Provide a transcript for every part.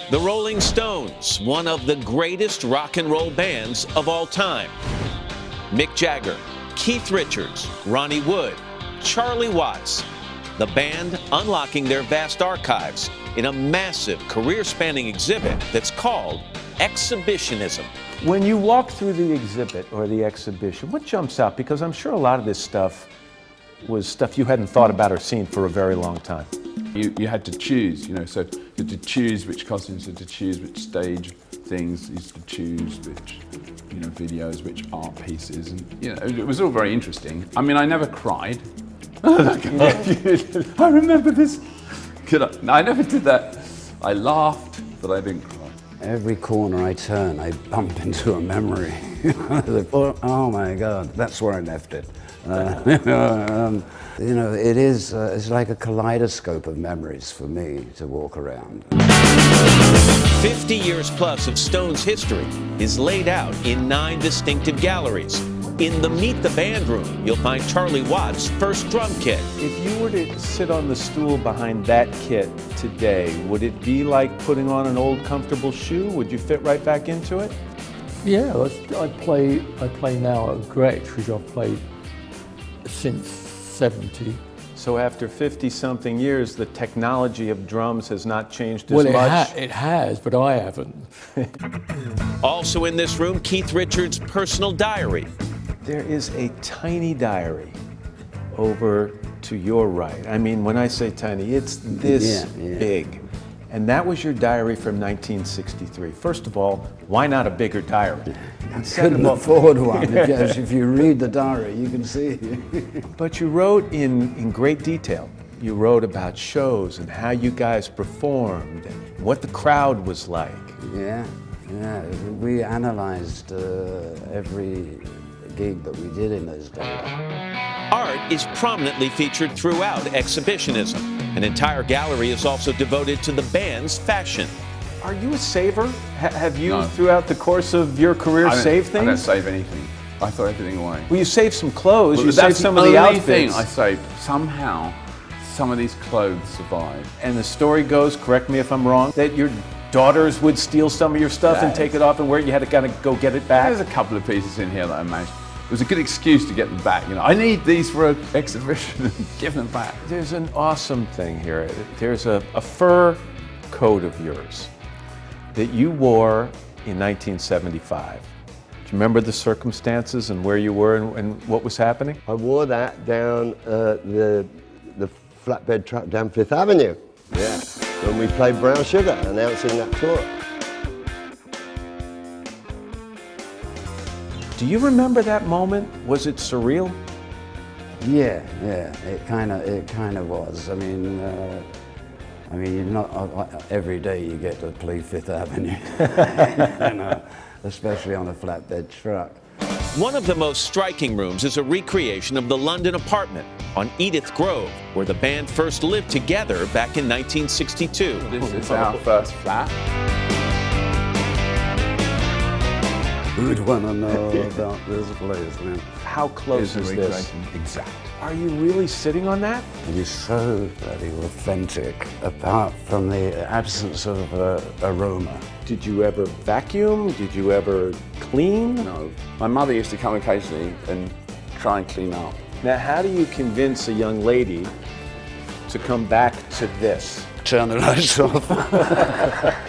The Rolling Stones, one of the greatest rock and roll bands of all time. Mick Jagger, Keith Richards, Ronnie Wood, Charlie Watts. The band unlocking their vast archives in a massive career-spanning exhibit that's called Exhibitionism. When you walk through the exhibit or the exhibition, what jumps out? Because I'm sure a lot of this stuff was stuff you hadn't thought about or seen for a very long time. You had to choose, so you had to choose which costumes, you had to choose which stage things, you had to choose which, videos, which art pieces, and it was all very interesting. I mean, I never cried. I remember this. I never did that. I laughed, but I didn't cry. Every corner I turn, I bump into a memory. Oh my God, that's where I left it. It is, it's like a kaleidoscope of memories for me to walk around. 50 years plus of Stones history is laid out in 9 distinctive galleries. In the Meet the Band room, you'll find Charlie Watts' first drum kit. If you were to sit on the stool behind that kit today, would it be like putting on an old comfortable shoe? Would you fit right back into it? Yeah, I play now at a great age, which I've played since 70. So after 50-something years, the technology of drums has not changed as much? Well, it has, but I haven't. Also in this room, Keith Richards' personal diary. There is a tiny diary over to your right. I mean, when I say tiny, it's this big. And that was your diary from 1963. First of all, why not a bigger diary? I couldn't afford one, because if you read the diary, you can see. But you wrote in great detail. You wrote about shows and how you guys performed and what the crowd was like. Yeah. We analyzed every gig that we did in those days. Art is prominently featured throughout Exhibitionism. An entire gallery is also devoted to the band's fashion. Are you a saver? Have you, No. throughout the course of your career, saved things? I don't save anything. I throw everything away. Well, you saved some clothes, you that's saved some of the only outfits. thing I saved. Somehow, some of these clothes survived. And the story goes, correct me if I'm wrong, that your daughters would steal some of your stuff and take it off and wear it. You had to kind of go get it back. There's a couple of pieces in here that I managed. It was a good excuse to get them back. I need these for an exhibition and give them back. There's an awesome thing here. There's a fur coat of yours that you wore in 1975. Do you remember the circumstances and where you were and what was happening? I wore that down the flatbed truck down Fifth Avenue. Yeah, when we played Brown Sugar, announcing that tour. Do you remember that moment? Was it surreal? Yeah, it kind of was. I mean, not every day you get to play Fifth Avenue, especially on a flatbed truck. One of the most striking rooms is a recreation of the London apartment on Edith Grove, where the band first lived together back in 1962. This is our first flat. Who'd want to know about this place, man? How close is this? Exact. Are you really sitting on that? It is so bloody authentic, apart from the absence of aroma. Did you ever vacuum? Did you ever clean? No. My mother used to come occasionally and try and clean up. Now, how do you convince a young lady to come back to this? Turn the lights off.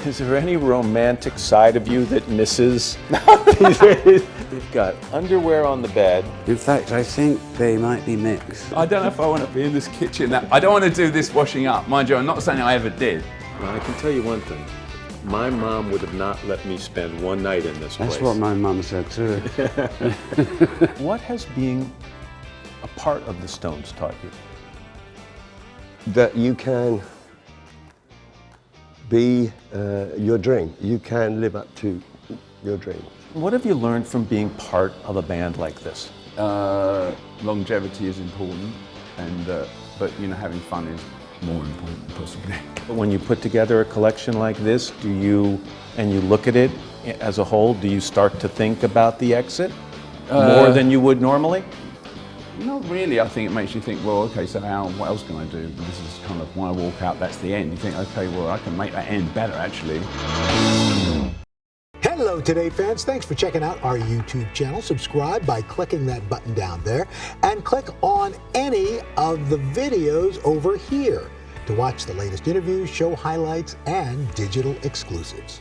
Is there any romantic side of you that misses? They've got underwear on the bed. In fact, I think they might be mixed. I don't know if I want to be in this kitchen. I don't want to do this washing up. Mind you, I'm not saying I ever did. Well, I can tell you one thing. My mom would have not let me spend one night in this place. That's what my mum said too. What has being a part of the Stones taught you? That you can be your dream. You can live up to your dream. What have you learned from being part of a band like this? Longevity is important, but having fun is more important, possibly. When you put together a collection like this, and you look at it as a whole, do you start to think about the exit more than you would normally? Not really. I think it makes you think, well, okay, so what else can I do? This is kind of, when I walk out, that's the end. You think, okay, well, I can make that end better, actually. Hello, Today fans. Thanks for checking out our YouTube channel. Subscribe by clicking that button down there and click on any of the videos over here to watch the latest interviews, show highlights, and digital exclusives.